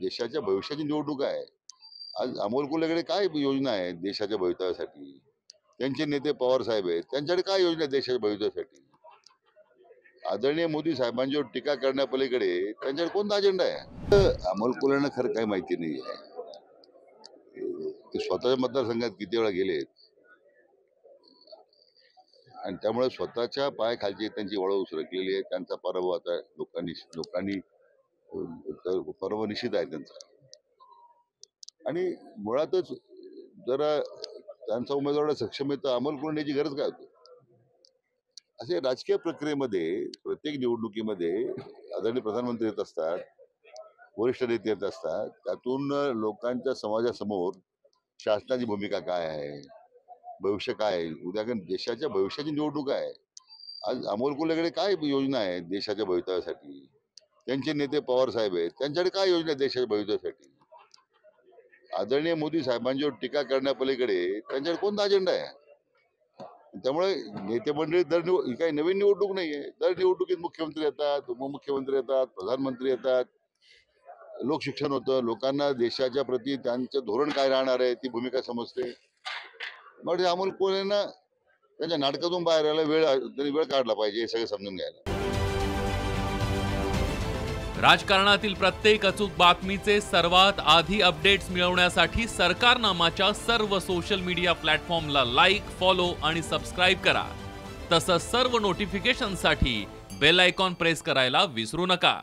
देशाच्या भविष्याची निवडणूक आहे. आज अमोल कोल्हेकडे काय योजना आहे देशाच्या भवितव्यासाठी? त्यांचे नेते पवार साहेब आहेत, त्यांच्याकडे काय योजना आहे देशाच्या भवितव्यासाठी? आदरणीय मोदी साहेबांच्यावर टीका करण्यापलीकडे त्यांच्याकडे कोणता अजेंडा आहे? अमोल कोल्हेंना खरं काही माहिती नाही आहे. ते स्वतःच्या मतदारसंघात किती वेळा गेलेत आणि त्यामुळे स्वतःच्या पायाखालची त्यांची वळव सरकलेली आहे. त्यांचा पराभव आता लोकांनी पराभव निश्चित आहे त्यांचा. आणि मुळातच जरा त्यांचा उमेदवार सक्षम आहे तर अमोल कोल्हेची गरज काय होती? असे राजकीय प्रक्रियेमध्ये प्रत्येक निवडणुकीमध्ये आदरणीय प्रधानमंत्री येत असतात, वरिष्ठ नेते येत असतात. त्यातून लोकांच्या समाजासमोर शासनाची भूमिका काय आहे, भविष्य काय आहे, उद्या देशाच्या भविष्याची निवडणूक आहे. आज अमोल कोल्हेकडे काय योजना आहे देशाच्या भवितव्यासाठी? त्यांचे नेते पवार साहेब आहेत, त्यांच्याकडे काय योजना आहे देशाच्या भवितव्यासाठी? आदरणीय मोदी साहेबांच्यावर टीका करण्यापलीकडे त्यांच्याकडे कोणता अजेंडा आहे? त्यामुळे नेते मंडळी ही काही नवीन निवडणूक नाहीये. दर निवडणुकीत मुख्यमंत्री येतात, उपमुख्यमंत्री येतात, प्रधानमंत्री येतात. लोकशिक्षण होतं, लोकांना देशाच्या प्रती त्यांचं धोरण काय राहणार आहे ती भूमिका समजते. मग अमोल कोल्हेंना त्यांच्या नाटकातून बाहेर यायला त्यांनी वेळ काढला पाहिजे हे सगळं समजून घ्यायला. राजकारणातील प्रत्येक अचूक बातमीचे सर्वात आधी अपडेट्स मिळवण्यासाठी सरकारनामाच्या सर्व सोशल मीडिया प्लॅटफॉर्मला लाईक, फॉलो आणि सबस्क्राईब करा. तसंच सर्व नोटिफिकेशनसाठी बेल आयकॉन प्रेस करायला विसरू नका.